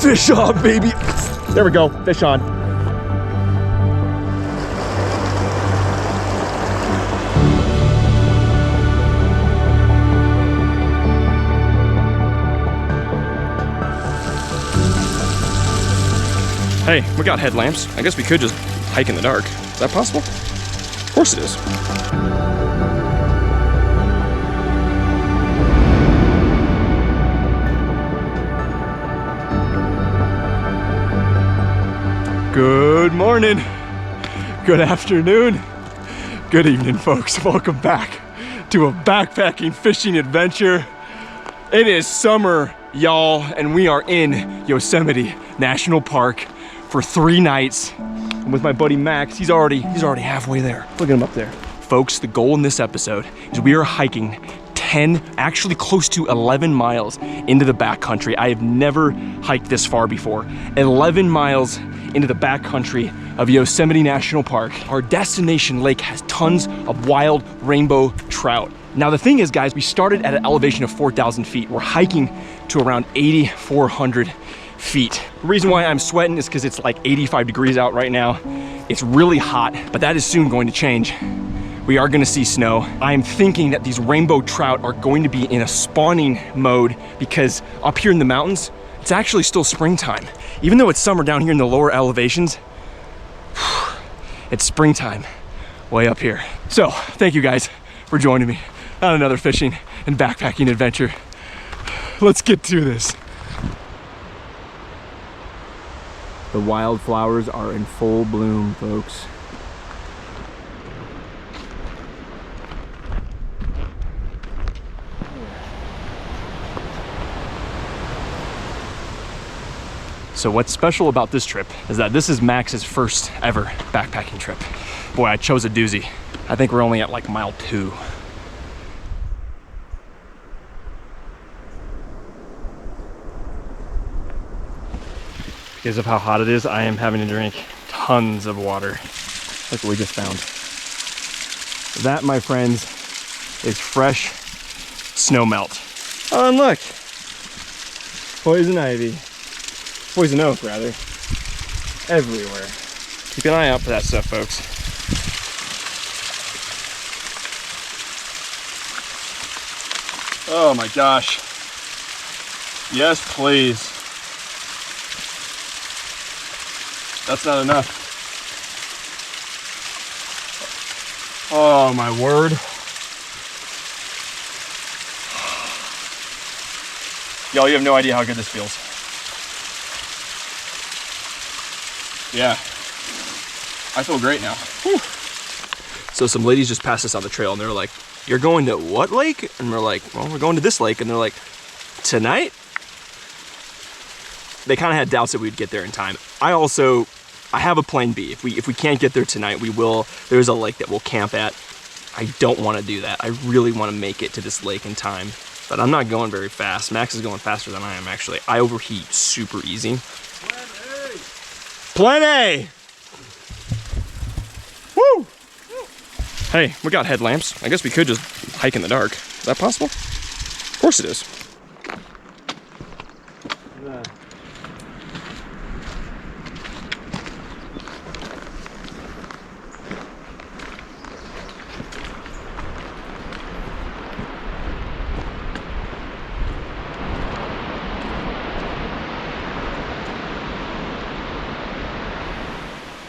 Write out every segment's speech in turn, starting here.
Fish on, baby. There we go, fish on. Hey, we got headlamps. I guess we could just hike in the dark. Is that possible? Of course it is. Good morning, good afternoon, good evening, folks. Welcome back to a backpacking fishing adventure. It is summer, y'all, and we are in Yosemite National Park for 3 nights. I'm with my buddy Max. He's already halfway there. Look at him up there. Folks, the goal in this episode is we are hiking 10, actually close to 11 miles into the backcountry. I have never hiked this far before. 11 miles into the backcountry of Yosemite National Park. Our destination lake has tons of wild rainbow trout. Now the thing is, guys, we started at an elevation of 4,000 feet. We're hiking to around 8,400 feet. The reason why I'm sweating is because it's like 85 degrees out right now. It's really hot, but that is soon going to change. We are gonna see snow. I'm thinking that these rainbow trout are going to be in a spawning mode because up here in the mountains, it's actually still springtime. Even though it's summer down here in the lower elevations, it's springtime way up here. So thank you guys for joining me on another fishing and backpacking adventure. Let's get to this. The wildflowers are in full bloom, folks. So what's special about this trip is that this is Max's first ever backpacking trip. Boy, I chose a doozy. I think we're only at like mile 2. Because of how hot it is, I am having to drink tons of water. Look what we just found. That, my friends, is fresh snow melt. Oh, and look, poison ivy. Poison oak, rather. Everywhere. Keep an eye out for that stuff, folks. Oh my gosh. Yes, please. That's not enough. Oh my word. Y'all, you have no idea how good this feels. Yeah, I feel great now. Whew. So some ladies just passed us on the trail and they're like, "You're going to what lake?" And we're like, "Well, we're going to this lake." And they're like, "Tonight?" They kind of had doubts that we'd get there in time. I have a plan B. If we can't get there tonight, we will. There's a lake that we'll camp at. I don't want to do that. I really want to make it to this lake in time, but I'm not going very fast. Max is going faster than I am, actually. I overheat super easy. Plan A! Woo! Hey, we got headlamps. I guess we could just hike in the dark. Is that possible? Of course it is.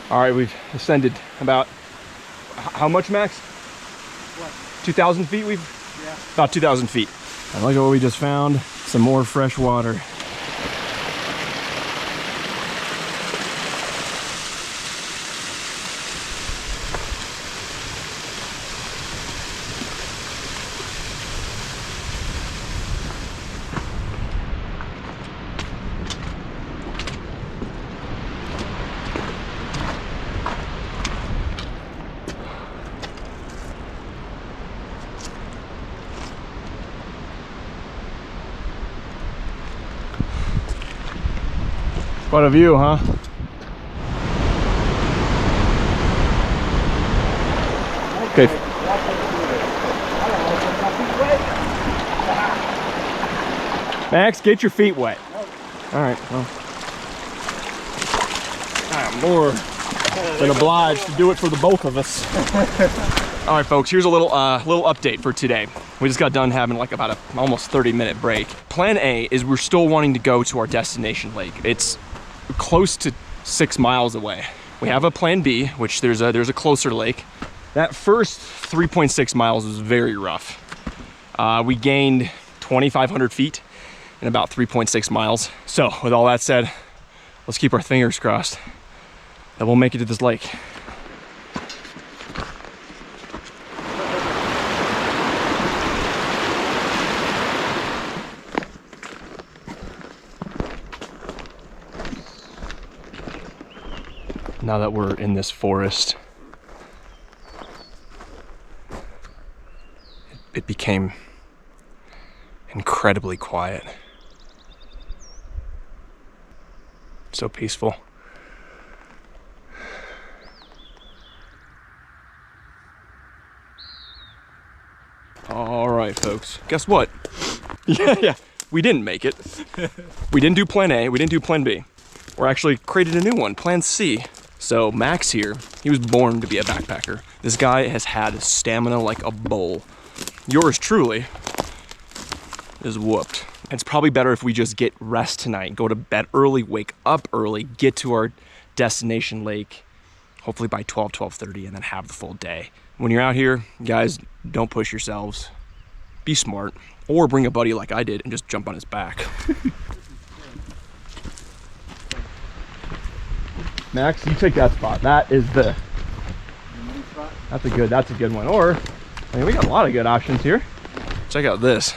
All right, we've ascended about, how much, Max? What? 2,000 feet yeah. About 2,000 feet. And look at what we just found, some more fresh water. What a view, huh? Okay. Max, get your feet wet. All right, well. more than obliged to do it for the both of us. All right, folks, here's a little update for today. We just got done having like about a almost 30-minute break. Plan A is we're still wanting to go to our destination lake. It's close to 6 miles away. We have a plan B, which there's a closer lake. That first 3.6 miles was very rough. We gained 2,500 feet in about 3.6 miles. So with all that said, let's keep our fingers crossed that we'll make it to this lake. Now that we're in this forest, it became incredibly quiet. So peaceful. All right, folks, guess what? Yeah, we didn't make it. We didn't do plan A, we didn't do plan B. We're actually created a new one, plan C. So Max here, he was born to be a backpacker. This guy has had stamina like a bull. Yours truly is whooped. It's probably better if we just get rest tonight, go to bed early, wake up early, get to our destination lake, hopefully by 12:30, and then have the full day. When you're out here, guys, don't push yourselves. Be smart, or bring a buddy like I did and just jump on his back. Max, you take that spot. That is that's a good one. Or, I mean, we got a lot of good options here. Check out this.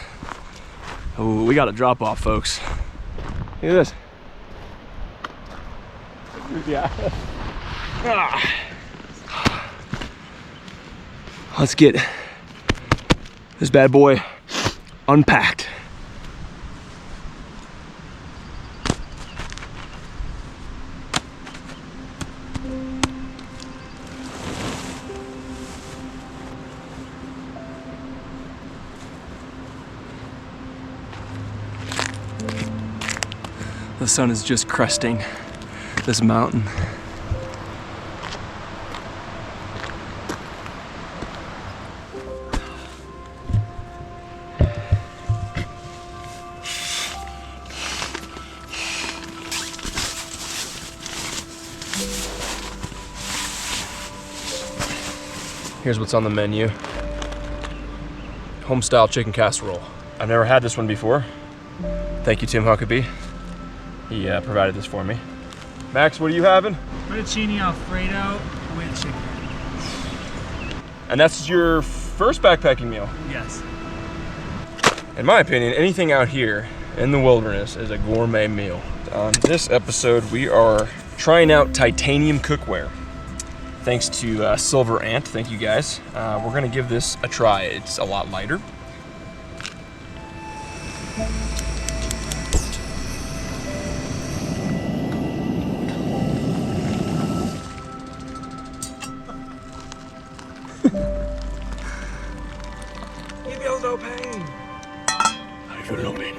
Oh, we got a drop off, folks. Look at this. Yeah. Let's get this bad boy unpacked. The sun is just cresting this mountain. Here's what's on the menu. Home-style chicken casserole. I've never had this one before. Thank you, Tim Huckabee. He provided this for me. Max, what are you having? Fettuccine Alfredo with chicken. And that's your first backpacking meal? Yes. In my opinion, anything out here in the wilderness is a gourmet meal. On this episode, we are trying out titanium cookware. Thanks to Silver Ant, thank you guys. We're gonna give this a try. It's a lot lighter. He feels no pain. I feel no pain.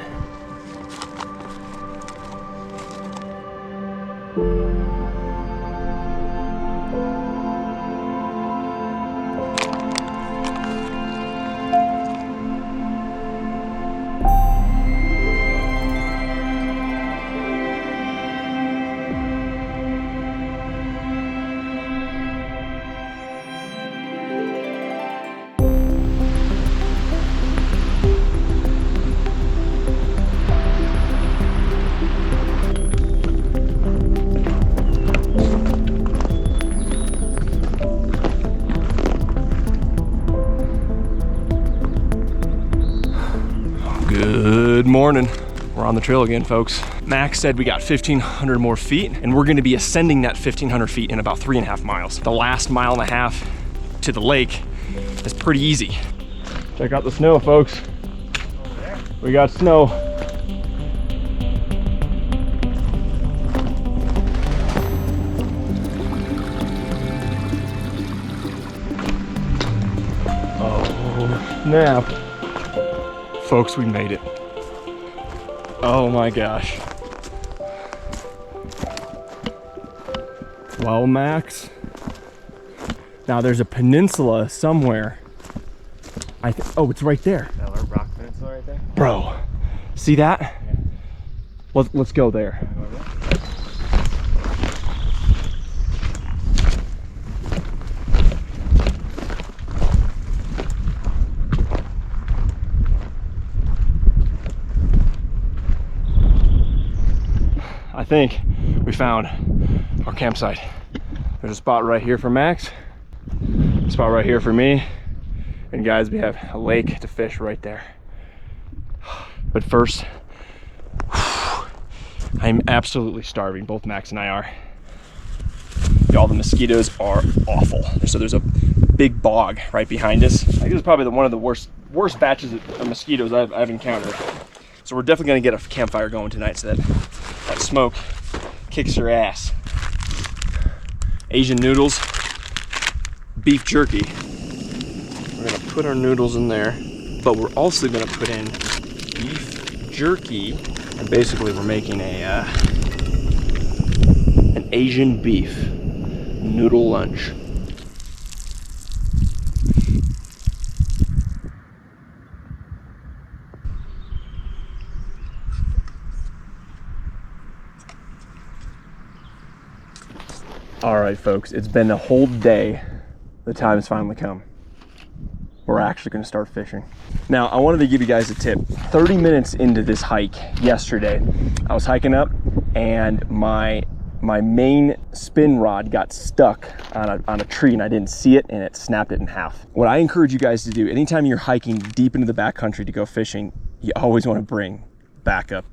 Good morning. We're on the trail again, folks. Max said we got 1,500 more feet, and we're gonna be ascending that 1,500 feet in about 3.5 miles. The last 1.5 miles to the lake is pretty easy. Check out the snow, folks. We got snow. Oh, snap. Folks, we made it. Oh my gosh. Well, Max, now there's a peninsula somewhere. Oh, it's right there. That little rock peninsula right there? Bro, see that? Yeah. Let's go there. I think we found our campsite. There's a spot right here for Max, a spot right here for me, and guys, we have a lake to fish right there. But first, I'm absolutely starving. Both Max and I are. Y'all, the mosquitoes are awful. So there's a big bog right behind us. I think this is probably one of the worst batches of mosquitoes I've encountered. So we're definitely gonna get a campfire going tonight so that smoke kicks your ass. Asian noodles, beef jerky. We're gonna put our noodles in there, but we're also gonna put in beef jerky, and basically we're making an Asian beef noodle lunch. All right, folks, it's been a whole day. The time has finally come. We're actually gonna start fishing. Now, I wanted to give you guys a tip. 30 minutes into this hike yesterday, I was hiking up and my main spin rod got stuck on a tree and I didn't see it and it snapped it in half. What I encourage you guys to do, anytime you're hiking deep into the backcountry to go fishing, you always wanna bring backup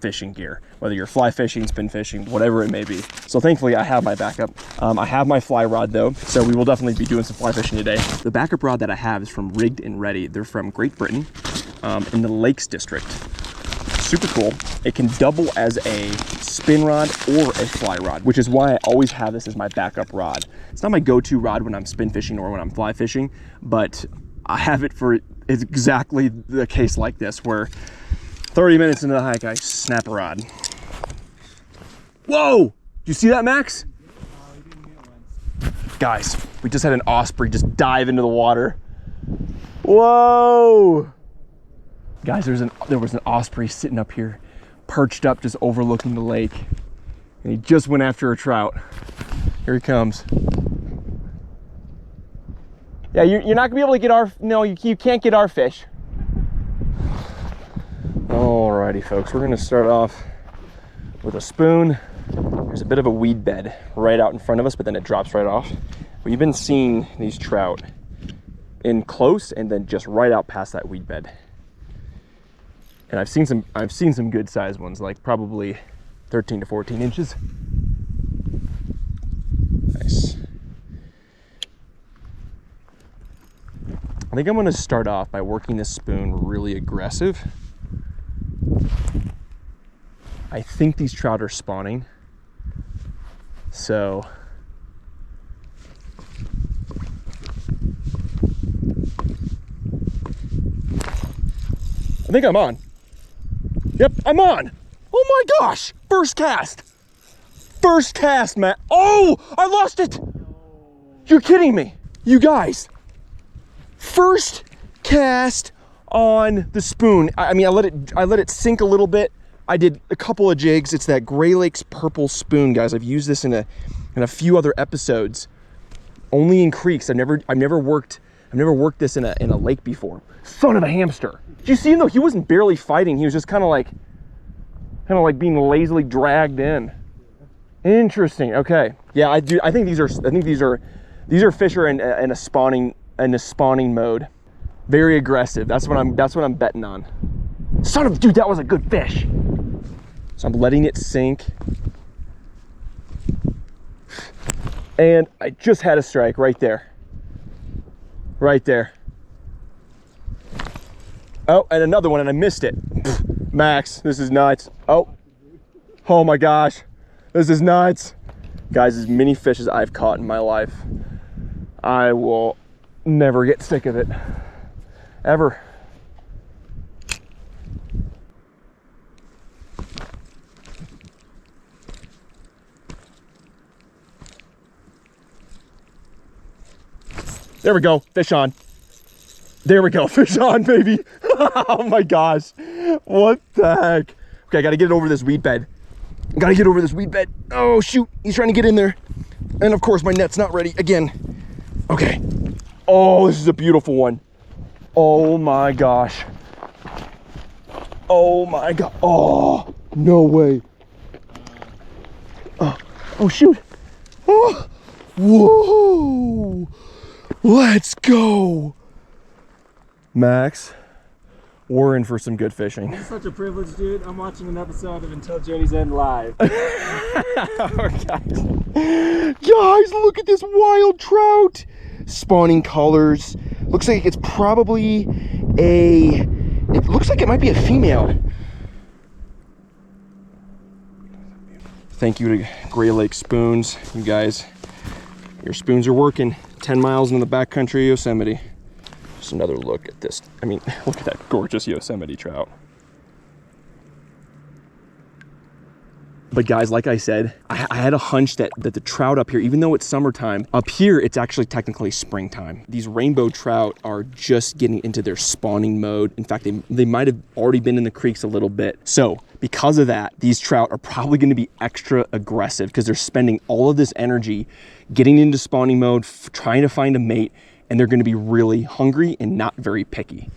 fishing gear, whether you're fly fishing, spin fishing, whatever it may be. So thankfully I have my backup. I have my fly rod though, so we will definitely be doing some fly fishing today. The backup rod that I have is from Rigged and Ready. They're from Great Britain, in the Lakes District. Super cool. It can double as a spin rod or a fly rod, which is why I always have this as my backup rod. It's not my go-to rod when I'm spin fishing or when I'm fly fishing, but I have it for exactly the case like this, where 30 minutes into the hike, I snap a rod. Whoa! Did you see that, Max? Guys, we just had an osprey just dive into the water. Whoa! Guys, there was an osprey sitting up here, perched up, just overlooking the lake. And he just went after a trout. Here he comes. Yeah, you're not gonna be able to get our, no, you can't get our fish. Alrighty, folks, we're gonna start off with a spoon. There's a bit of a weed bed right out in front of us, but then it drops right off. We've been seeing these trout in close and then just right out past that weed bed. And I've seen some good sized ones, like probably 13 to 14 inches. Nice. I think I'm gonna start off by working this spoon really aggressive. I think these trout are spawning, so I think I'm on. Yep, I'm on. Oh my gosh, first cast, Matt. Oh, I lost it. You're kidding me, you guys. First cast on the spoon. I mean, I let it sink a little bit. I did a couple of jigs. It's that Gray Lakes purple spoon, guys. I've used this in a few other episodes, only in creeks. I've never worked this in a lake before. Son of a hamster. Did you see him though? He wasn't barely fighting. He was just kind of like being lazily dragged in. Interesting. Okay. Yeah, I think these are fish are in a spawning mode. Very aggressive. That's what I'm betting on. Son of, dude, that was a good fish. So I'm letting it sink. And I just had a strike right there. Right there. Oh, and another one, and I missed it. Max, this is nuts. Oh my gosh. This is nuts. Guys, as many fish as I've caught in my life, I will never get sick of it. Ever. There we go. Fish on. There we go. Fish on, baby. Oh my gosh. What the heck? Okay, I gotta get it over this weed bed. Gotta get over this weed bed. Oh shoot, he's trying to get in there. And of course my net's not ready again. Okay. Oh, this is a beautiful one. Oh my gosh. Oh my god. Oh, no way. Oh shoot. Oh, whoa. Let's go. Max, we're in for some good fishing. It's such a privilege, dude. I'm watching an episode of Until Journey's End live. Oh, guys, look at this wild trout. Spawning colors. Looks like it's probably it looks like it might be a female. Thank you to Gray Lake Spoons. You guys, your spoons are working. 10 miles into the backcountry of Yosemite. Just another look at this. I mean, look at that gorgeous Yosemite trout. But guys, like I said, I had a hunch that the trout up here, even though it's summertime, up here it's actually technically springtime. These rainbow trout are just getting into their spawning mode. In fact, they might have already been in the creeks a little bit. So because of that, these trout are probably going to be extra aggressive because they're spending all of this energy getting into spawning mode, trying to find a mate, and they're going to be really hungry and not very picky.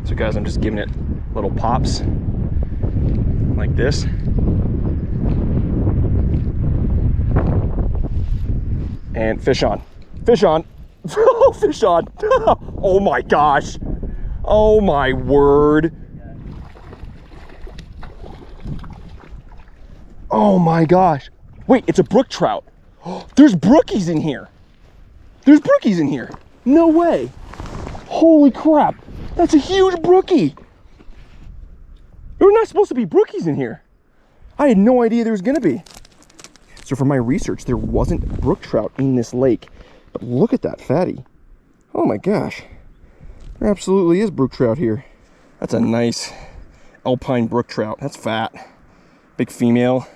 So guys, I'm just giving it little pops like this. And fish on. Fish on. Fish on. Oh my gosh. Oh my word. Oh my gosh. Wait, it's a brook trout. There's brookies in here. There's brookies in here. No way. Holy crap. That's a huge brookie. There were not supposed to be brookies in here. I had no idea there was gonna be. So for my research, there wasn't brook trout in this lake. But look at that fatty. Oh my gosh. There absolutely is brook trout here. That's a nice alpine brook trout. That's fat. Big female.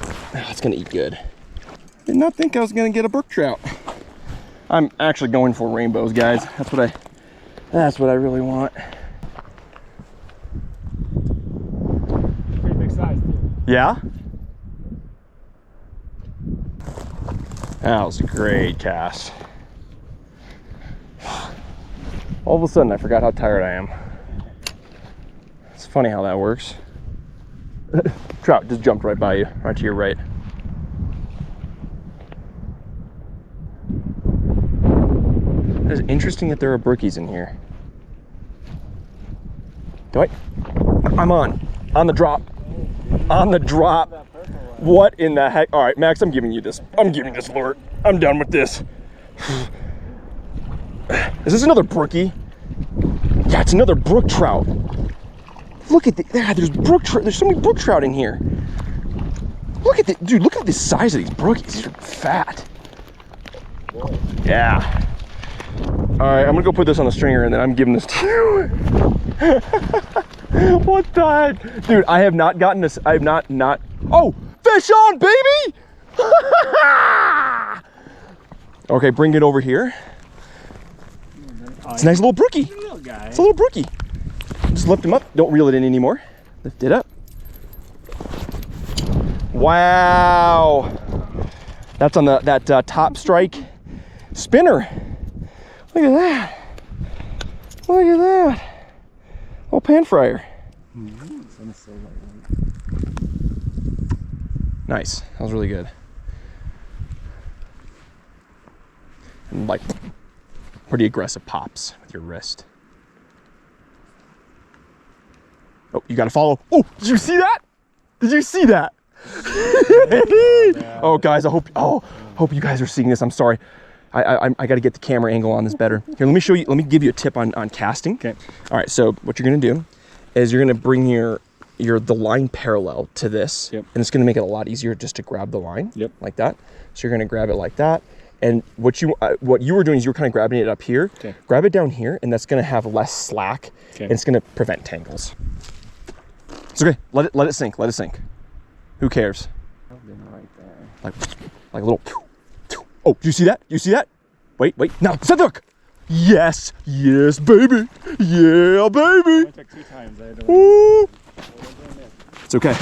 Oh, it's gonna eat good. Did not think I was gonna get a brook trout. I'm actually going for rainbows, guys. That's what I really want. Pretty big size, too. Yeah? That was a great cast. All of a sudden, I forgot how tired I am. It's funny how that works. Trout just jumped right by you, right to your right. It's interesting that there are brookies in here. I'm on the drop. On the drop. What in the heck? All right, Max, I'm giving you this. I'm giving this lure. I'm done with this. Is this another brookie? Yeah, it's another brook trout. Look at there's brook trout. There's so many brook trout in here. Look at dude, look at the size of these brookies. These are fat. Yeah. All right, I'm gonna go put this on the stringer and then I'm giving this to you. What the heck? Dude, I have not gotten this. I have not. Oh, fish on, baby! Okay, bring it over here. It's a nice little brookie. It's a little brookie. Just lift him up. Don't reel it in anymore. Lift it up. Wow. That's on that top strike spinner. Look at that. Look at that. Oh, pan fryer. Nice. That was really good. And like pretty aggressive pops with your wrist. Oh, you gotta follow. Oh, did you see that? Did you see that? Oh, guys, I hope you guys are seeing this. I'm sorry. I got to get the camera angle on this better. Here, let me show you. Let me give you a tip on casting. Okay. All right. So what you're gonna do is you're gonna bring your the line parallel to this, Yep. and it's gonna make it a lot easier just to grab the line. Yep. Like that. So you're gonna grab it like that. And what you were doing is you were kind of grabbing it up here. Okay. Grab it down here, and that's gonna have less slack, Okay. and it's gonna prevent tangles. It's okay. Let it sink. Let it sink. Who cares? Right there. Like a little. Oh, do you see that? You see that? Wait. Now set the hook. Yes, baby. Yeah, baby. I took 2 times. I had to Woo. It's okay.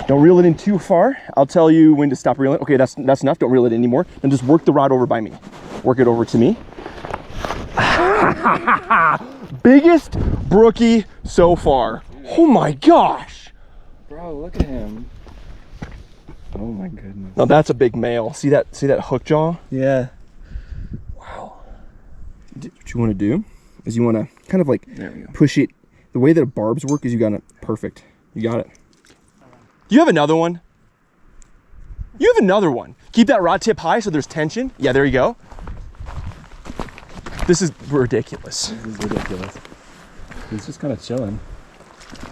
Don't reel it in too far. I'll tell you when to stop reeling. Okay, that's enough. Don't reel it in anymore. Then just work the rod over by me. Work it over to me. Biggest brookie so far. Oh my gosh. Bro, look at him. Oh my goodness. Now that's a big male. See that hook jaw? Yeah. Wow. What you want to do is you want to kind of like There we go. push it. The way that barbs work is you got it perfect. You got it. You have another one. You have another one. Keep that rod tip high so there's tension. Yeah, there you go. This is ridiculous. This is ridiculous. He's just kind of chilling.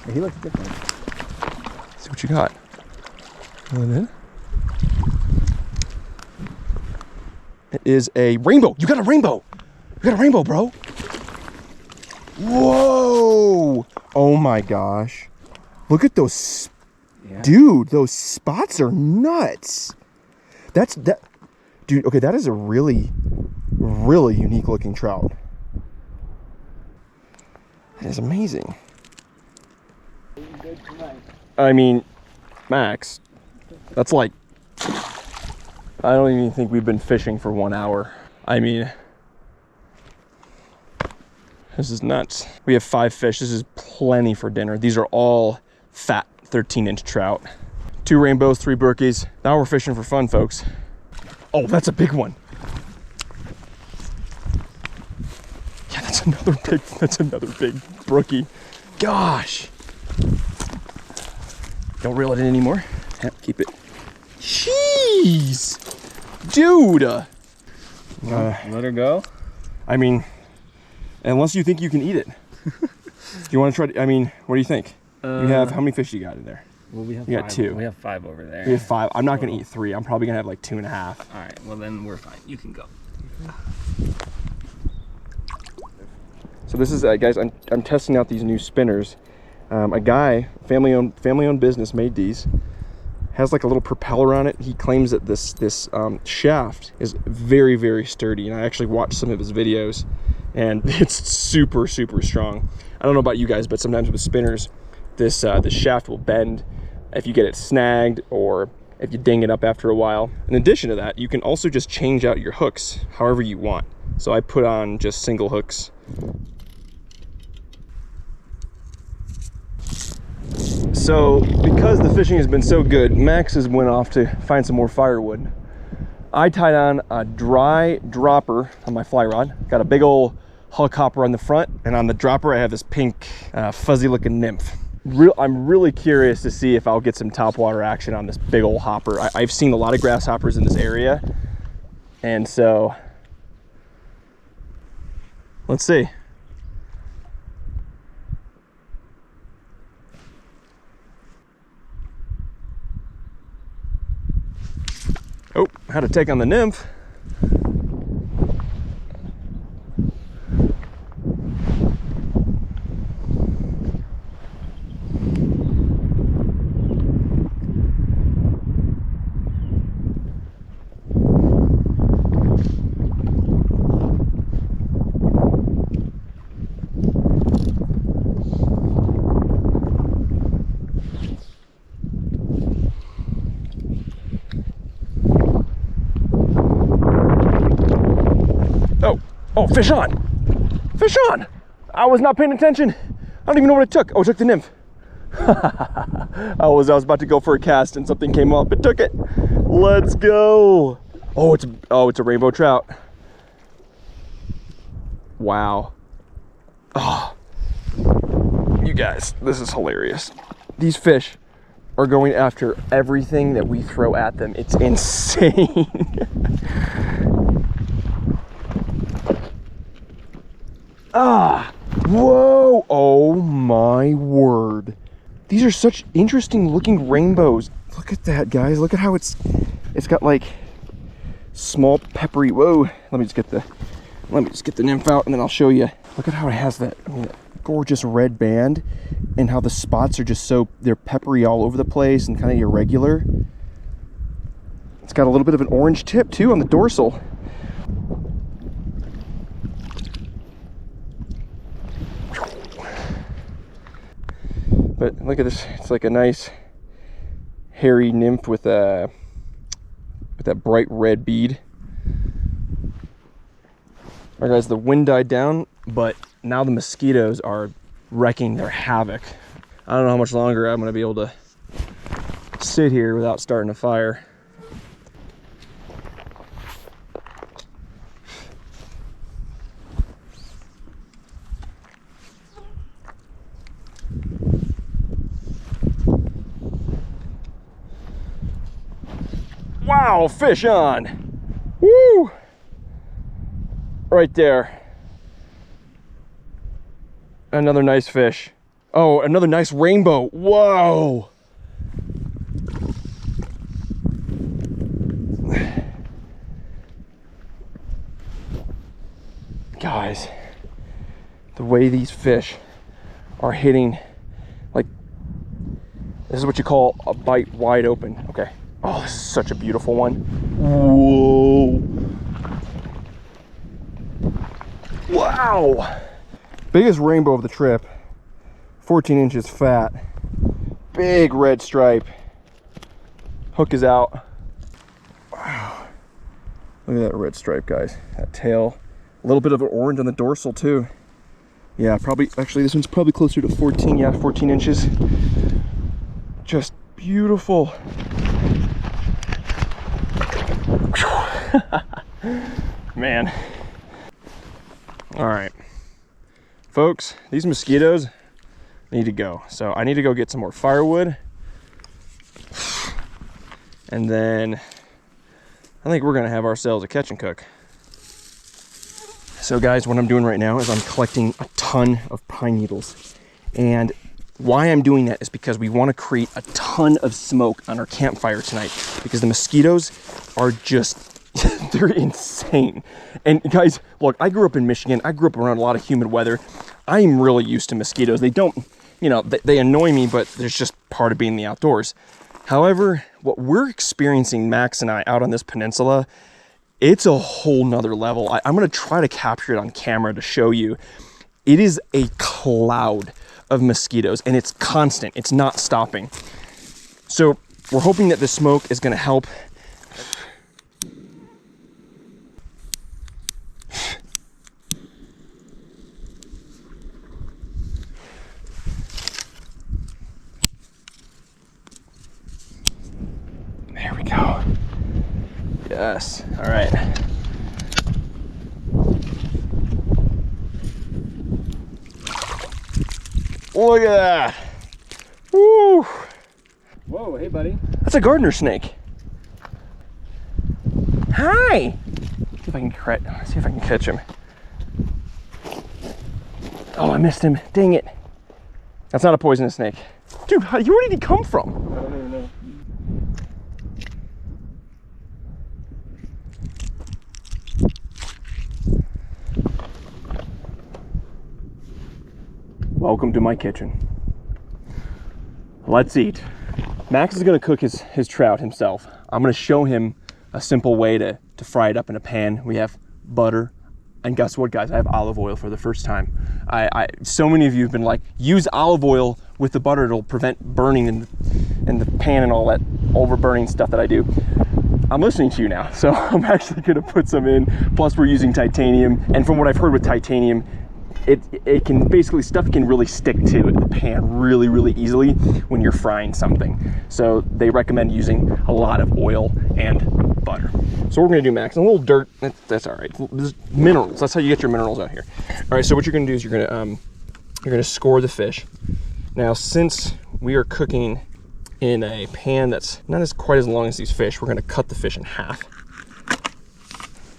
Hey, he looks different. See what you got. It is a rainbow. You got a rainbow. You got a rainbow, bro. Whoa. Oh my gosh. Look at those. Yeah. Dude, those spots are nuts. That. Dude, okay, that is a really unique looking trout. That is amazing. I mean, Max, that's like, I don't even think we've been fishing for 1 hour. I mean, this is nuts. We have 5 fish. This is plenty for dinner. These are all fat 13-inch trout. 2 rainbows, 3 brookies. Now we're fishing for fun, folks. Oh, that's a big one. Yeah, that's another big brookie. Gosh. Don't reel it in anymore. Yep, keep it. Jeez. Dude. Let her go. I mean, unless you think you can eat it. Do you want to try to, I mean, what do you think? You have, how many fish you got in there? Well, we have You got 2. We have 5 over there. We have 5. I'm not going to eat 3. I'm probably going to have like 2.5. All right. Well, then we're fine. You can go. So this is, guys, I'm testing out these new spinners. A guy, family-owned business made these. Has like a little propeller on it. He claims that this shaft is very, very sturdy, and I actually watched some of his videos, and it's super, super strong. I don't know about you guys, but sometimes with spinners, the shaft will bend if you get it snagged or if you ding it up after a while. In addition to that, you can also just change out your hooks however you want. So I put on just single hooks. So because the fishing has been so good, Max has went off to find some more firewood. I tied on a dry dropper on my fly rod. Got a big old huck hopper on the front, and on the dropper I have this pink fuzzy looking nymph. I'm really curious to see if I'll get some topwater action on this big old hopper. I've seen a lot of grasshoppers in this area, and so let's see. Oh, had to take on the nymph. Oh, fish on! Fish on! I was not paying attention. I don't even know what it took. Oh, it took the nymph. I was about to go for a cast and something came up. It took it. Let's go. Oh, it's a rainbow trout. Wow. Oh, you guys, this is hilarious. These fish are going after everything that we throw at them. It's insane. Ah, whoa, oh my word. These are such interesting looking rainbows. Look at that, guys. Look at how it's got like small peppery, whoa. Let me just get the nymph out and then I'll show you. Look at how it has that, I mean, that gorgeous red band, and how the spots are just so, they're peppery all over the place and kind of irregular. It's got a little bit of an orange tip too on the dorsal. But look at this, it's like a nice hairy nymph with that bright red bead. All right guys, the wind died down, but now the mosquitoes are wreaking their havoc. I don't know how much longer I'm gonna be able to sit here without starting a fire. Wow, fish on! Woo! Right there. Another nice fish. Oh, another nice rainbow. Whoa! Guys, the way these fish are hitting, like, this is what you call a bite wide open. Okay. Oh, this is such a beautiful one. Whoa. Wow. Biggest rainbow of the trip. 14 inches fat. Big red stripe. Hook is out. Wow. Look at that red stripe, guys. That tail. A little bit of an orange on the dorsal too. Yeah, probably, actually this one's probably closer to 14. Yeah, 14 inches. Just beautiful. Man. All right, folks, these mosquitoes need to go. So I need to go get some more firewood. And then I think we're gonna have ourselves a catch and cook. So guys, what I'm doing right now is I'm collecting a ton of pine needles. And why I'm doing that is because we want to create a ton of smoke on our campfire tonight, because the mosquitoes are just, they're insane. And guys, look, I grew up in Michigan. I grew up around a lot of humid weather. I'm really used to mosquitoes. They don't, you know, they annoy me, but there's just part of being in the outdoors. However, what we're experiencing, Max and I, out on this peninsula, it's a whole nother level. I'm going to try to capture it on camera to show you. It is a cloud of mosquitoes, and it's constant. It's not stopping. So we're hoping that the smoke is going to help. There we go. Yes. All right. Look at that. Woo. Whoa, hey buddy. That's a gardener snake. Hi. See if I can catch him. Oh, I missed him. Dang it. That's not a poisonous snake. Dude, where did he come from? I don't even know. Welcome to my kitchen. Let's eat. Max is gonna cook his trout himself. I'm gonna show him a simple way to fry it up in a pan. We have butter, and guess what, guys? I have olive oil for the first time. So many of you have been like, use olive oil with the butter, it'll prevent burning in the pan and all that overburning stuff that I do. I'm listening to you now, so I'm actually gonna put some in. Plus we're using titanium, and from what I've heard with titanium, it can basically, stuff can really stick to the pan really easily when you're frying something. So they recommend using a lot of oil and butter. So we're gonna do, Max, and a little dirt, that's all right. Minerals, that's how you get your minerals out here. All right, so what you're gonna do is you're gonna score the fish. Now, since we are cooking in a pan that's not quite as long as these fish, we're gonna cut the fish in half,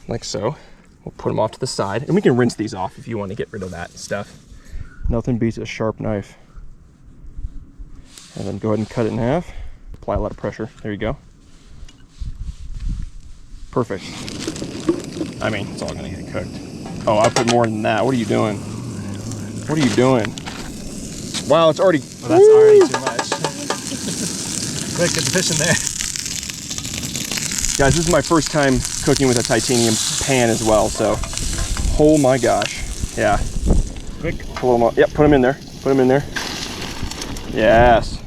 like so. We'll put them off to the side, and we can rinse these off if you want to get rid of that stuff. Nothing beats a sharp knife. And then go ahead and cut it in half. Apply a lot of pressure. There you go. Perfect. I mean, it's all gonna get cooked. Oh, I'll put more than that. What are you doing? What are you doing? Wow, it's already... Well, that's already too much. Quick, get the fish in there. Guys, this is my first time cooking with a titanium pan as well, so... Oh my gosh. Yeah. Quick. Pull them up. Yep, put them in there. Put them in there. Yes.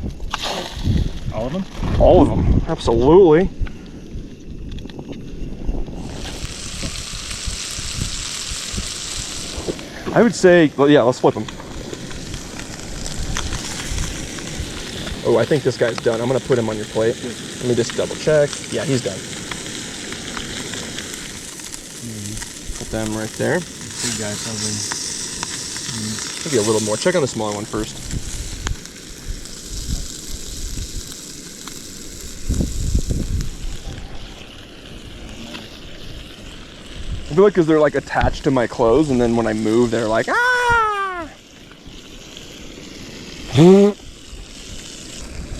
All of them? All of them. Absolutely. I would say, well, yeah, let's flip them. Oh, I think this guy's done. I'm gonna put him on your plate. Let me just double check. Yeah, he's done. Put them right there. Big guy probably. Maybe a little more. Check on the smaller one first. I feel like because they're like attached to my clothes, and then when I move, they're like, ah!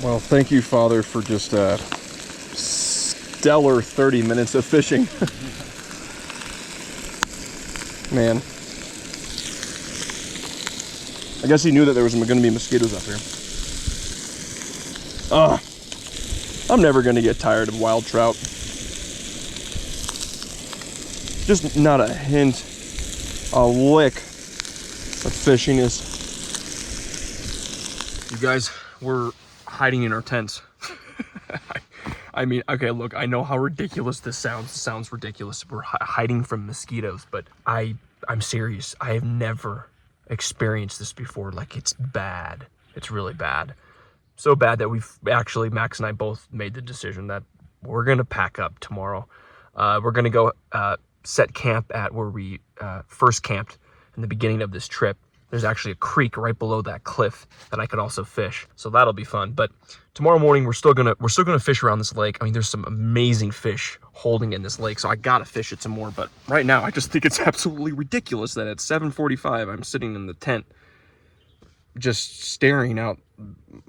Well, thank you, Father, for just a stellar 30 minutes of fishing. Man. I guess he knew that there was going to be mosquitoes up here. I'm never going to get tired of wild trout. Just not a hint, a lick of fishiness. You guys, we're hiding in our tents. I mean, okay, look, I know how ridiculous this sounds. It sounds ridiculous. We're hiding from mosquitoes, but I'm serious. I have never experienced this before. Like, it's bad. It's really bad. So bad that we've actually, Max and I both made the decision that we're gonna pack up tomorrow. We're gonna go set camp at where we first camped in the beginning of this trip. There's actually a creek right below that cliff that I could also fish, so that'll be fun. But tomorrow morning we're still gonna fish around this lake. I mean, there's some amazing fish holding in this lake, so I gotta fish it some more. But right now I just think it's absolutely ridiculous that at 7:45 I'm sitting in the tent just staring out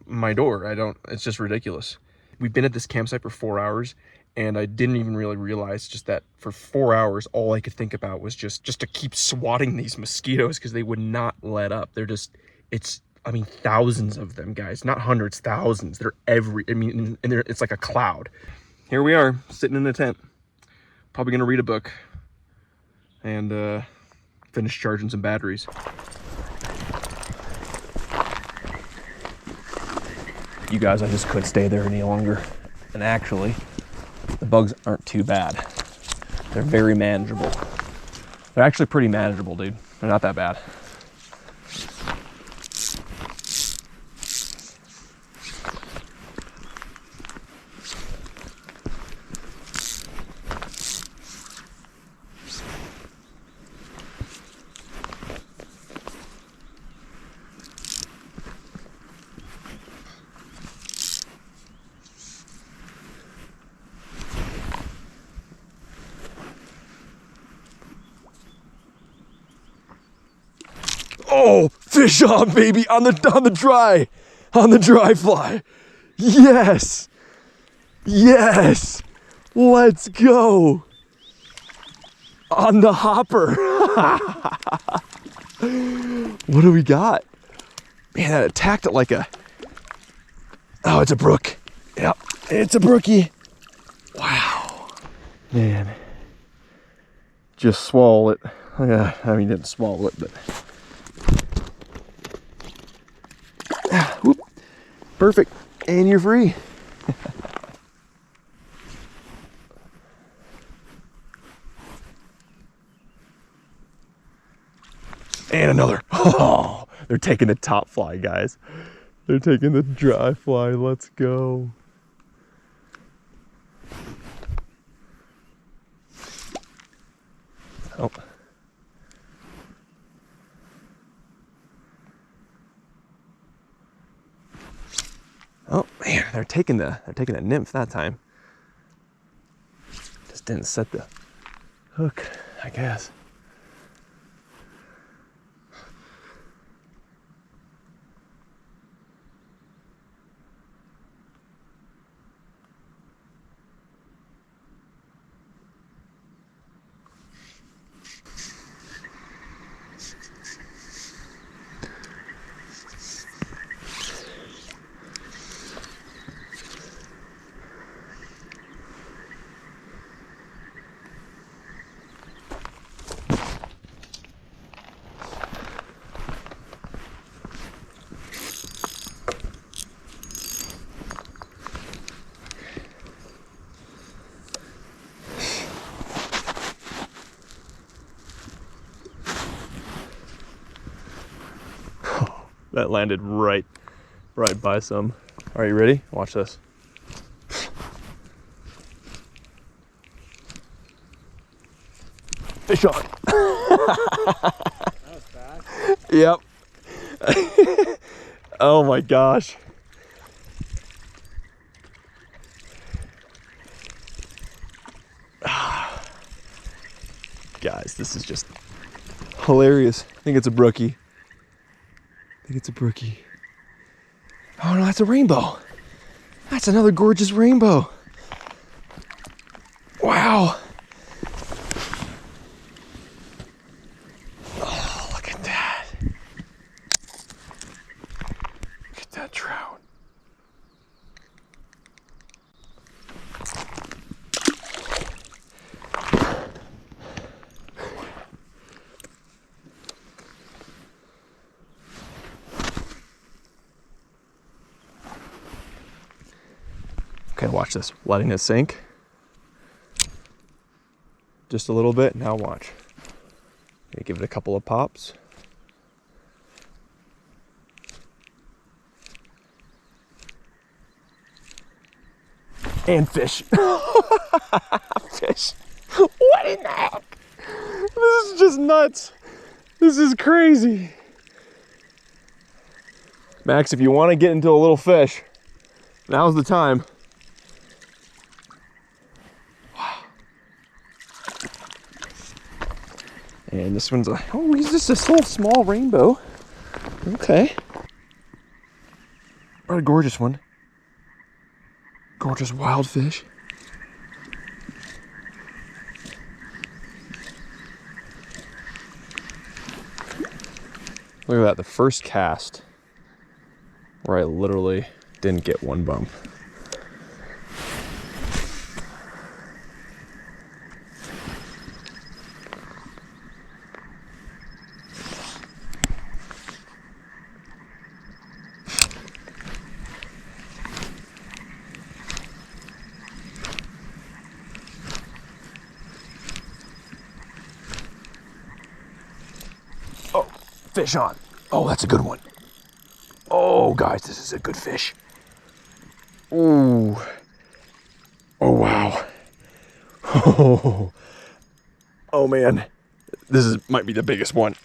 my door. It's just ridiculous. We've been at this campsite for 4 hours, and I didn't even really realize just that for 4 hours, all I could think about was just to keep swatting these mosquitoes because they would not let up. They're just, I mean, thousands of them, guys, not hundreds, thousands. They're and it's like a cloud. Here we are, sitting in the tent, probably gonna read a book and finish charging some batteries. You guys, I just couldn't stay there any longer. And actually, the bugs aren't too bad. They're very manageable. They're actually pretty manageable, dude. They're not that bad. Oh, fish on, baby, on the dry fly. Yes, yes, let's go. On the hopper. What do we got? Man, that attacked it like a, oh, it's a brook. Yep, it's a brookie. Wow. Man, just swallow it. Yeah, I mean, didn't swallow it, but. Whoop. Perfect, and you're free. And another. Oh, they're taking the top fly, guys. They're taking the dry fly. Let's go. Oh. Oh man, they're taking the nymph that time. Just didn't set the hook, I guess. That landed right by some. Are you ready? Watch this. Fish on. That was fast. Yep. Oh my gosh. Guys, this is just hilarious. I think it's a brookie. Oh no, that's a rainbow. That's another gorgeous rainbow. Wow. Oh, look at that. Look at that trout. Okay, watch this. Letting it sink. Just a little bit. Now watch. Gonna give it a couple of pops. And fish. Fish. What in the heck? This is just nuts. This is crazy. Max, if you want to get into a little fish, now's the time. And this one's like, oh, he's just a so small rainbow. Okay. What a gorgeous one. Gorgeous wild fish. Look at that, the first cast where I literally didn't get one bump. Oh, fish on. Oh, that's a good one. Oh, guys, this is a good fish. Ooh. Oh, wow. Oh, man. This might be the biggest one.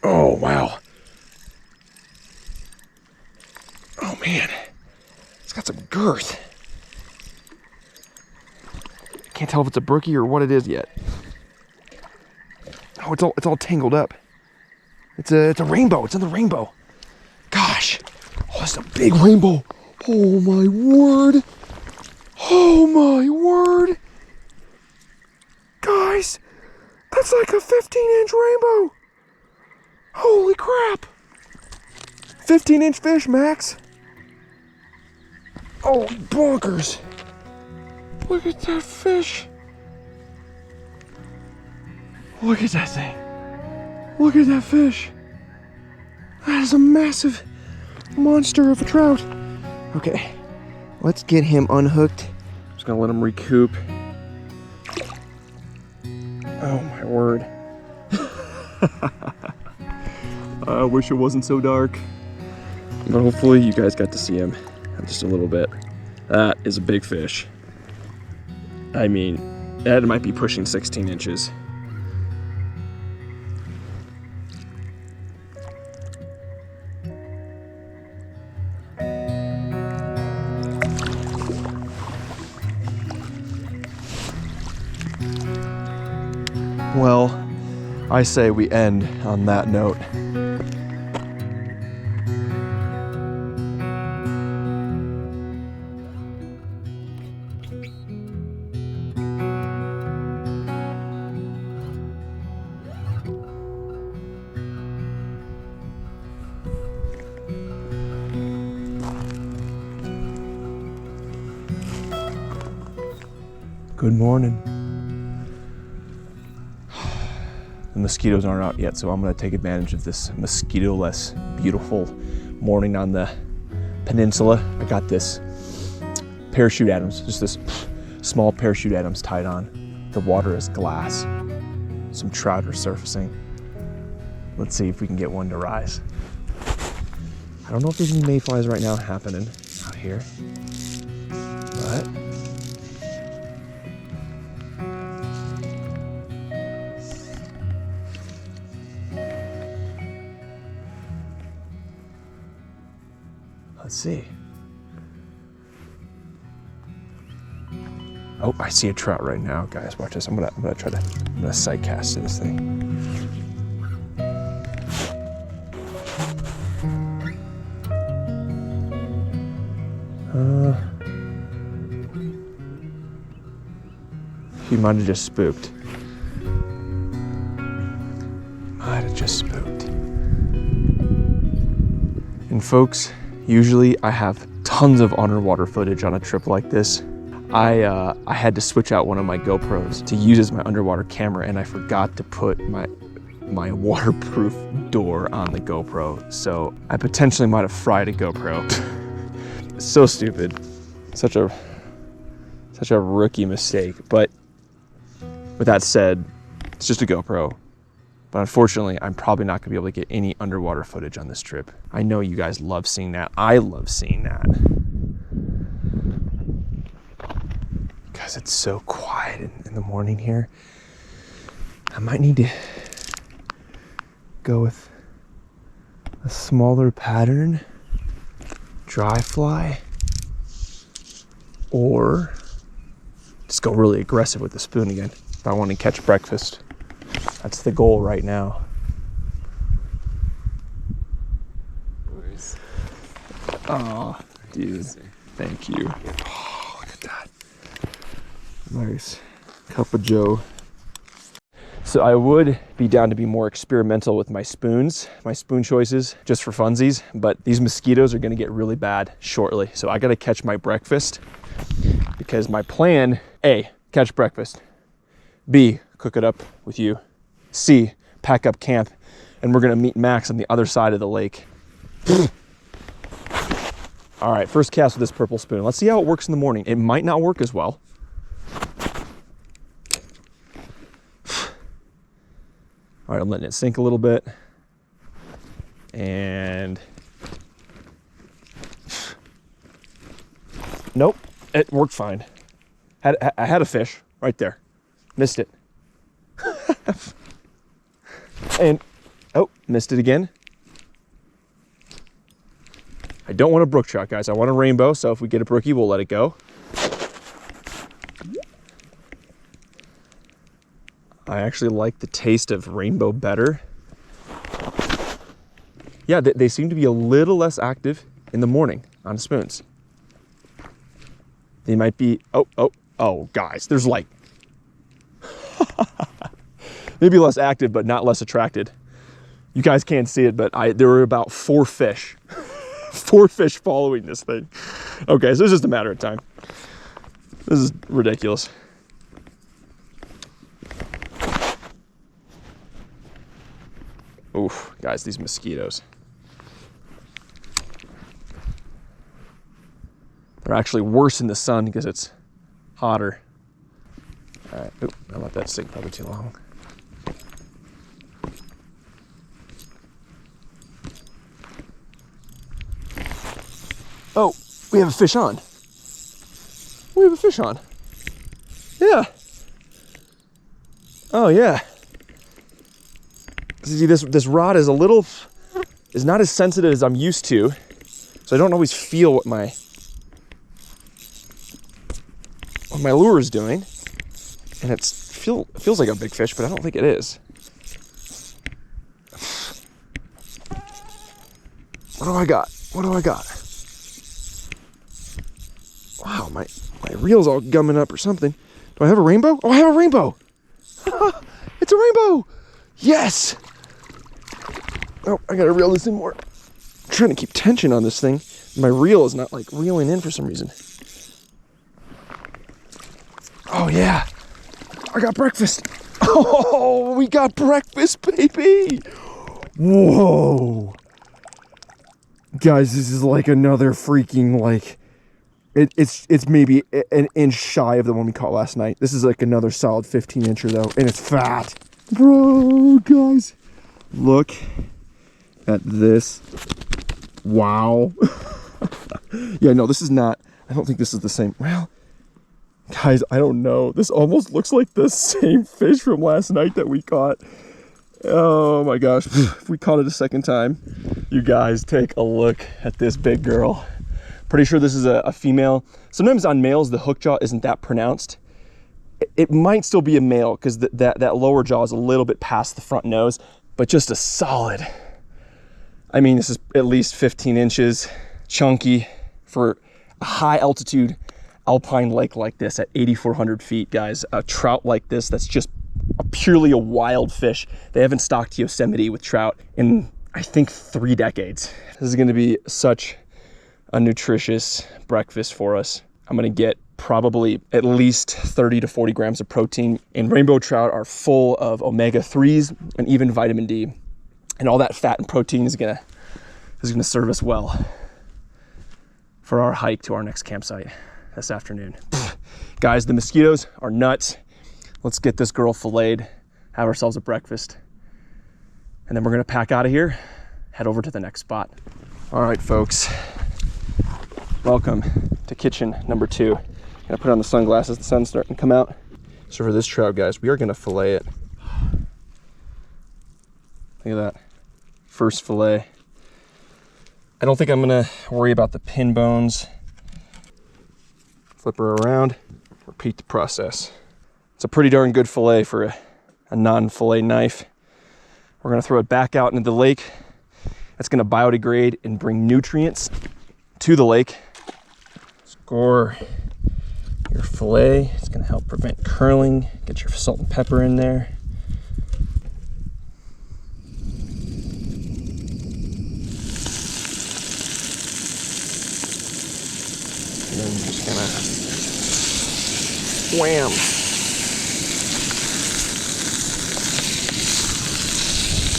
Oh, wow. Oh, man. It's got some girth. Can't tell if it's a brookie or what it is yet. Oh, it's all tangled up. It's a rainbow. It's in the rainbow. Gosh. Oh, that's a big rainbow. Oh my word. Oh my word. Guys, that's like a 15-inch rainbow. Holy crap. 15-inch fish, Max. Oh, bonkers. Look at that fish. Look at that thing. Look at that fish. That is a massive monster of a trout. Okay, let's get him unhooked. Just gonna let him recoup. Oh my word. I wish it wasn't so dark. But hopefully you guys got to see him just a little bit. That is a big fish. I mean, that might be pushing 16 inches. Well, I say we end on that note. Good morning. The mosquitoes aren't out yet, so I'm gonna take advantage of this mosquito-less, beautiful morning on the peninsula. I got this parachute Adams, just this small parachute Adams tied on. The water is glass. Some trout are surfacing. Let's see if we can get one to rise. I don't know if there's any mayflies right now happening out here, but let's see. Oh, I see a trout right now, guys. Watch this. I'm gonna sight cast to this thing. He might have just spooked. And folks, usually I have tons of underwater footage on a trip like this. I had to switch out one of my GoPros to use as my underwater camera, and I forgot to put my waterproof door on the GoPro. So I potentially might have fried a GoPro. So stupid. Such a rookie mistake. But with that said, it's just a GoPro. But unfortunately, I'm probably not gonna be able to get any underwater footage on this trip. I know you guys love seeing that. I love seeing that. Because it's so quiet in the morning here. I might need to go with a smaller pattern, dry fly, or just go really aggressive with the spoon again if I want to catch breakfast. That's the goal right now. Oh, dude, thank you. Oh, look at that. Nice cup of joe. So I would be down to be more experimental with my spoons, my spoon choices, just for funsies, but these mosquitoes are gonna get really bad shortly. So I gotta catch my breakfast, because my plan, A, catch breakfast, B, cook it up with you, C, pack up camp, and we're gonna meet Max on the other side of the lake. All right, first cast with this purple spoon. Let's see how it works in the morning. It might not work as well. All right, I'm letting it sink a little bit. And nope, it worked fine. I had a fish right there. Missed it. And, oh, missed it again. I don't want a brook trout, guys. I want a rainbow, so if we get a brookie, we'll let it go. I actually like the taste of rainbow better. Yeah, they seem to be a little less active in the morning on spoons. They might be, oh, guys, there's like, maybe less active, but not less attracted. You guys can't see it, but there were about 4 fish. 4 fish following this thing. Okay, so it's just a matter of time. This is ridiculous. Oof, guys, these mosquitoes. They're actually worse in the sun because it's hotter. All right, oop, I let that sink probably too long. Oh, we have a fish on. We have a fish on. Yeah. Oh, yeah. See, this rod is not as sensitive as I'm used to, so I don't always feel what my lure is doing, and it feels like a big fish, but I don't think it is. What do I got? What do I got? Wow, my reel's all gumming up or something. Do I have a rainbow? Oh, I have a rainbow. It's a rainbow. Yes. Oh, I gotta reel this in more. I'm trying to keep tension on this thing. My reel is not like reeling in for some reason. Oh yeah, I got breakfast. Oh, we got breakfast, baby. Whoa. Guys, this is like another freaking like, it's maybe an inch shy of the one we caught last night. This is like another solid 15-incher though, and it's fat. Bro, guys, look at this Wow. Yeah, no, this is not, I don't think this is the same. Well, guys, I don't know. This almost looks like the same fish from last night that we caught. Oh my gosh, if we caught it a second time. You guys take a look at this big girl. Pretty sure this is a female. Sometimes on males, the hook jaw isn't that pronounced. It might still be a male because that lower jaw is a little bit past the front nose, but just a solid. I mean, this is at least 15 inches, chunky for a high altitude alpine lake like this at 8,400 feet, guys. A trout like this, that's just purely a wild fish. They haven't stocked Yosemite with trout in, I think, 3 decades. This is gonna be such a nutritious breakfast for us. I'm gonna get probably at least 30 to 40 grams of protein, and rainbow trout are full of omega-3s and even vitamin D. And all that fat and protein is gonna serve us well for our hike to our next campsite this afternoon. Guys, the mosquitoes are nuts. Let's get this girl filleted, have ourselves a breakfast, and then we're gonna pack out of here, head over to the next spot. All right, folks, welcome to kitchen number 2. Gonna put on the sunglasses, the sun's starting to come out. So for this trout, guys, we are gonna fillet it. Look at that, first fillet. I don't think I'm gonna worry about the pin bones. Flip her around, repeat the process. It's a pretty darn good fillet for a non-fillet knife. We're gonna throw it back out into the lake. It's gonna biodegrade and bring nutrients to the lake. Score your fillet. It's gonna help prevent curling. Get your salt and pepper in there. And then just gonna wham.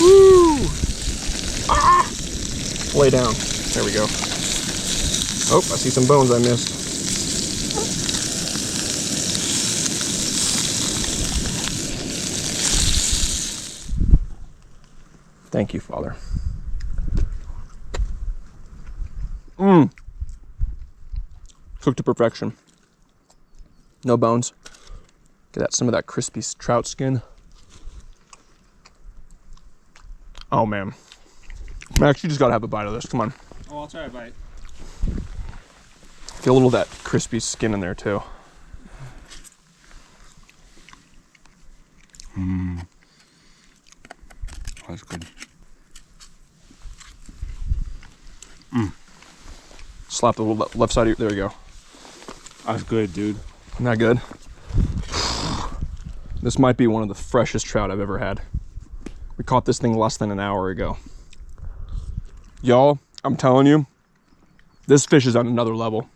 Woo! Ah! Lay down. There we go. Oh, I see some bones I missed. Thank you, Father. Cooked to perfection. No bones. Get that, some of that crispy trout skin. Oh man. Max, you just gotta have a bite of this. Come on. Oh, I'll try a bite. Feel a little of that crispy skin in there too. That's good. Slap the left side of your, there you go. That's good, dude. Isn't that good? This might be one of the freshest trout I've ever had. We caught this thing less than an hour ago. Y'all, I'm telling you, this fish is on another level.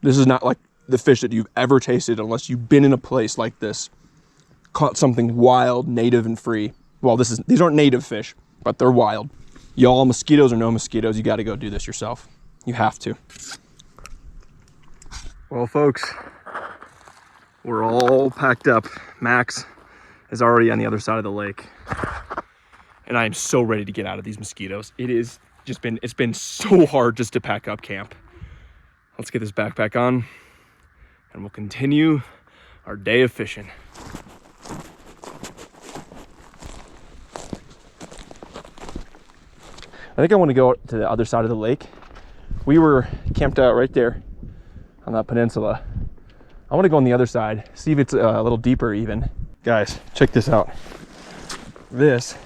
This is not like the fish that you've ever tasted unless you've been in a place like this. Caught something wild, native, and free. Well, these aren't native fish, but they're wild. Y'all, mosquitoes or no mosquitoes, you gotta go do this yourself. You have to. Well, folks, we're all packed up. Max is already on the other side of the lake. And I am so ready to get out of these mosquitoes. It's been so hard just to pack up camp. Let's get this backpack on and we'll continue our day of fishing. I think I want to go to the other side of the lake. We were camped out right there on that peninsula. I want to go on the other side, see if it's a little deeper even. Guys, check this out. This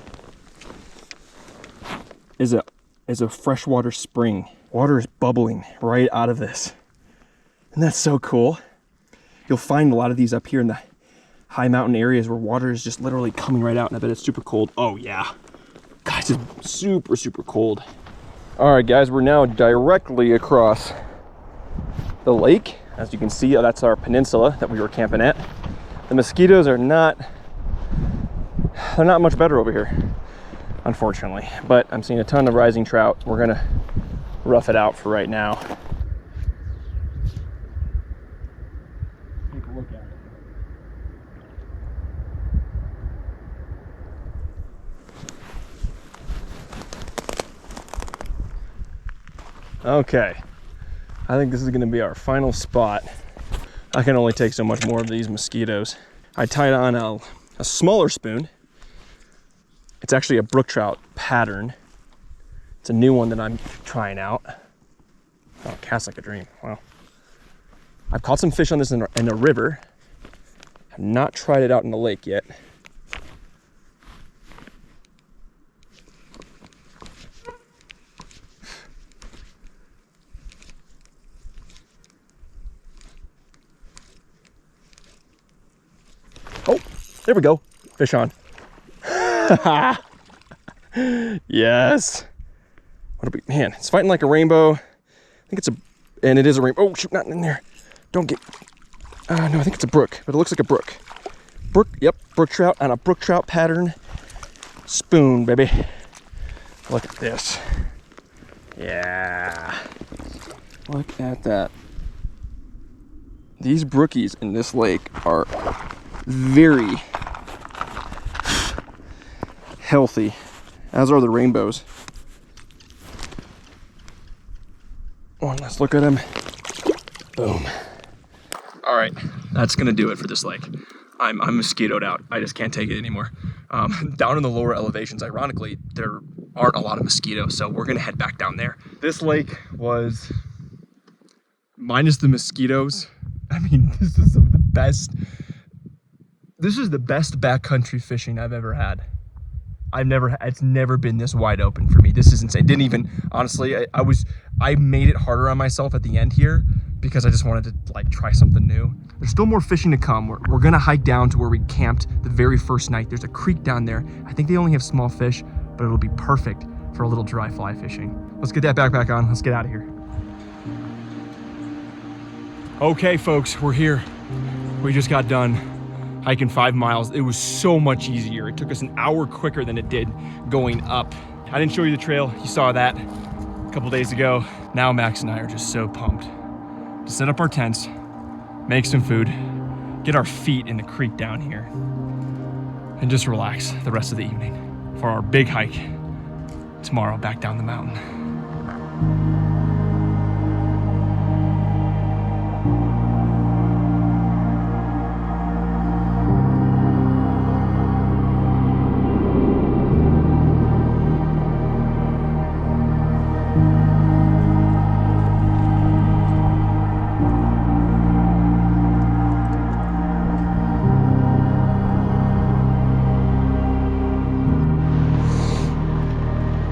is a freshwater spring. Water is bubbling right out of this. And that's so cool. You'll find a lot of these up here in the high mountain areas where water is just literally coming right out, and I bet it's super cold. Oh yeah. Guys, it's super, super cold. All right, guys, we're now directly across the lake. As you can see, that's our peninsula that we were camping at. The mosquitoes are not much better over here, unfortunately. But I'm seeing a ton of rising trout. We're gonna rough it out for right now. Take a look at it. Okay, I think this is gonna be our final spot. I can only take so much more of these mosquitoes. I tied on a smaller spoon. It's actually a brook trout pattern. It's a new one that I'm trying out. Oh, it casts like a dream, wow. I've caught some fish on this in a river. I've not tried it out in the lake yet. Oh, there we go. Fish on. Yes. What are we, man, it's fighting like a rainbow. I think it's and it is a rainbow. Oh, shoot, not in there. Don't get, no, I think it's a brook, but it looks like a brook. Brook, yep, brook trout on a brook trout pattern spoon, baby. Look at this. Yeah. Look at that. These brookies in this lake are very healthy, as are the rainbows. One last look at them. Boom. All right, that's gonna do it for this lake. I'm mosquitoed out. I just can't take it anymore. Down in the lower elevations, ironically, there aren't a lot of mosquitoes, so we're gonna head back down there. This lake was, minus the mosquitoes, I mean, this is some of the best, this is the best backcountry fishing I've ever had. It's never been this wide open for me. This is insane. Didn't even, honestly, I made it harder on myself at the end here because I just wanted to like try something new. There's still more fishing to come. We're gonna hike down to where we camped the very first night. There's a creek down there. I think they only have small fish, but it'll be perfect for a little dry fly fishing. Let's get that backpack on. Let's get out of here. Okay, folks, we're here. We just got done hiking 5 miles. It was so much easier. It took us an hour quicker than it did going up. I didn't show you the trail. You saw that a couple days ago. Now Max and I are just so pumped to set up our tents, make some food, get our feet in the creek down here, and just relax the rest of the evening for our big hike tomorrow back down the mountain.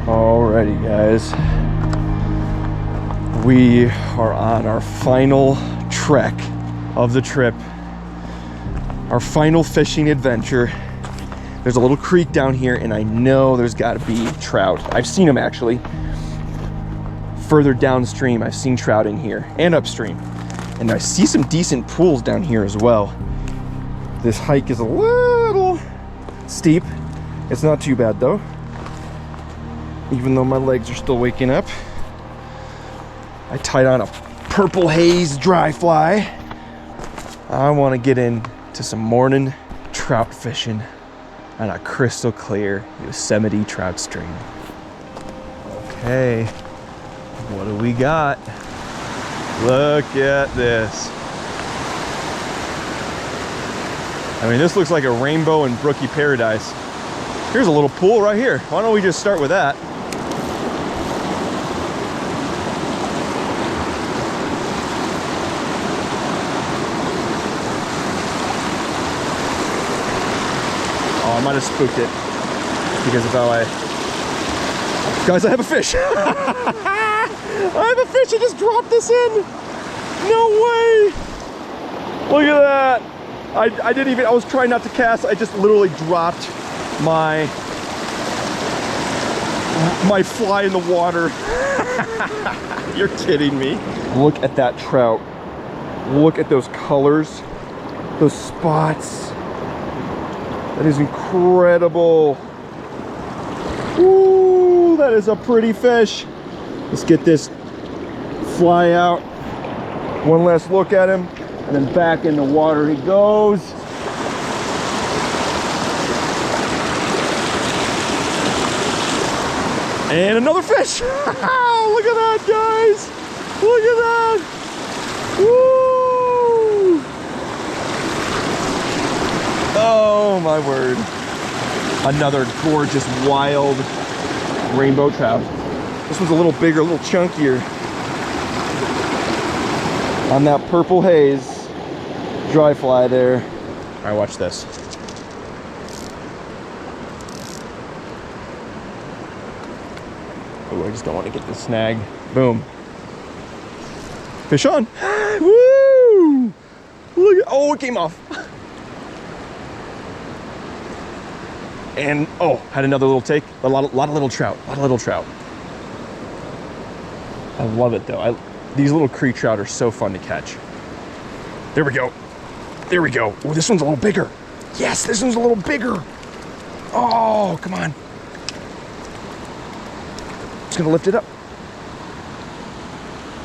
Alrighty, guys, we are on our final trek of the trip, our final fishing adventure. There's a little creek down here, and I know there's got to be trout. I've seen them actually. Further downstream, I've seen trout in here, and upstream, and I see some decent pools down here as well. This hike is a little steep. It's not too bad though, even though my legs are still waking up. I tied on a purple haze dry fly. I want to get into some morning trout fishing on a crystal clear Yosemite trout stream. Okay, what do we got? Look at this. I mean, this looks like a rainbow and brookie paradise. Here's a little pool right here. Why don't we just start with that? Oh, I might have spooked it because of how Guys, I have a fish. I have a fish. I just dropped this in. No way. Look at that. I didn't even, I was trying not to cast. I just literally dropped my fly in the water. You're kidding me. Look at that trout. Look at those colors, those spots. That is incredible. Ooh, that is a pretty fish. Let's get this fly out. One last look at him, and then back in the water he goes. And another fish. Look at that, guys. Look at that. Woo! Oh my word. Another gorgeous, wild rainbow trout. This one's a little bigger, a little chunkier. On that purple haze, dry fly there. All right, watch this. Oh, I just don't want to get the snag. Boom. Fish on. Woo! Look at, oh, it came off. And, oh, had another little take. A lot of little trout, a lot of little trout. I love it though. These little creek trout are so fun to catch. There we go. There we go. Oh, this one's a little bigger. Yes, this one's a little bigger. Oh, come on. Just gonna lift it up.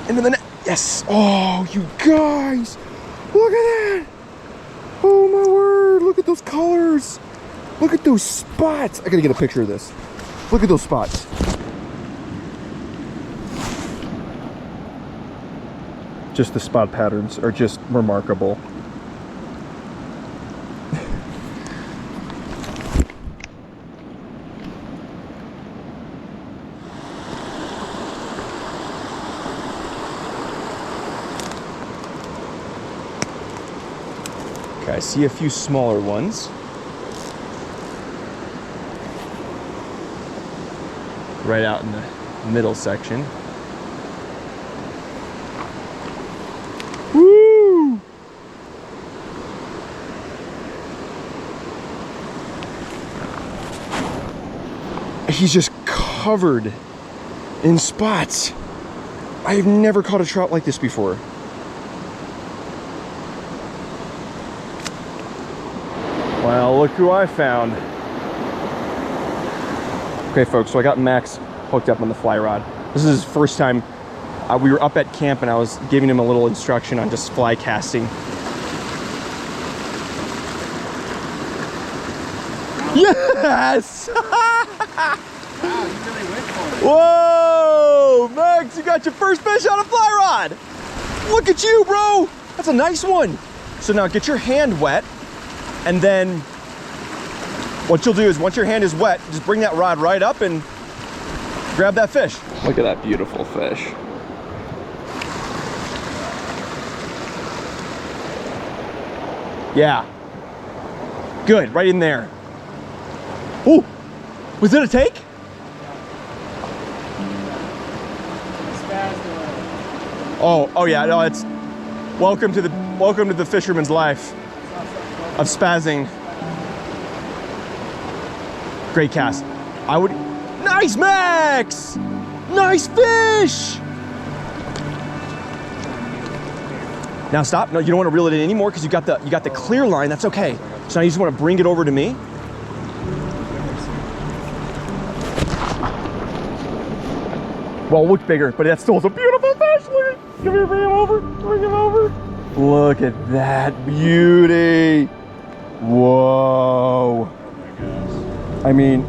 Into the net. Yes. Oh, you guys. Look at that. Oh my word. Look at those colors. Look at those spots. I gotta get a picture of this. Look at those spots. Just the spot patterns are just remarkable. Okay, I see a few smaller ones. Right out in the middle section. Woo! He's just covered in spots. I've never caught a trout like this before. Well, look who I found. Okay, folks, so I got Max hooked up on the fly rod. This is his first time. We were up at camp and I was giving him a little instruction on just fly casting. Yes! Wow, you really went for it. Whoa! Max, you got your first fish on a fly rod! Look at you, bro! That's a nice one. So now get your hand wet, and then what you'll do is once your hand is wet, just bring that rod right up and grab that fish. Look at that beautiful fish. Yeah. Good, right in there. Ooh, was it a take? Oh yeah, no, it's welcome to the fisherman's life of spazzing. Great cast. Nice, Max! Nice fish! Now stop. No, you don't want to reel it in anymore because you got the clear line. That's okay. So now you just want to bring it over to me. Well, it looked bigger, but that still is a beautiful fish. Look at, come here, bring him over. Bring him over. Look at that beauty. Whoa. I mean,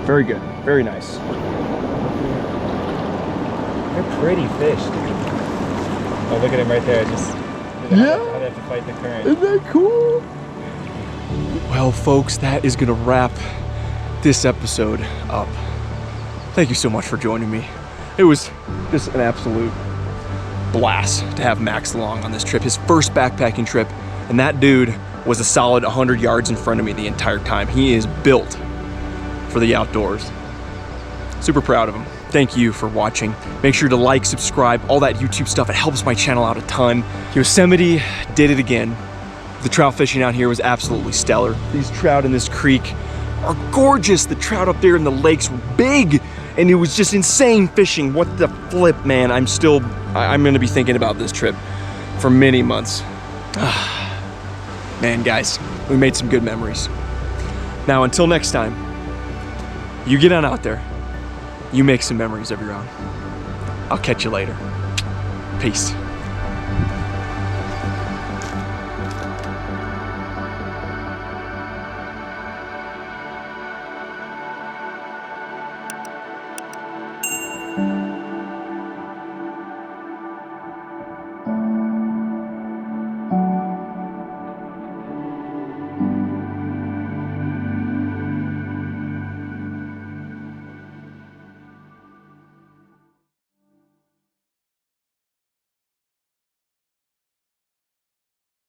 very good, very nice. They're pretty fish, dude. Oh, look at him right there. Just Yeah. I'd have to fight the current. Isn't that cool? Well, folks, that is gonna wrap this episode up. Thank you so much for joining me. It was just an absolute blast to have Max along on this trip. His first backpacking trip, and that dude was a solid 100 yards in front of me the entire time. He is built for the outdoors. Super proud of him. Thank you for watching. Make sure to like, subscribe, all that YouTube stuff. It helps my channel out a ton. Yosemite did it again. The trout fishing out here was absolutely stellar. These trout in this creek are gorgeous. The trout up there in the lakes were big, and it was just insane fishing. What the flip, man. I'm gonna be thinking about this trip for many months. Man, guys, we made some good memories. Now, until next time, you get on out there, you make some memories of your own. I'll catch you later. Peace.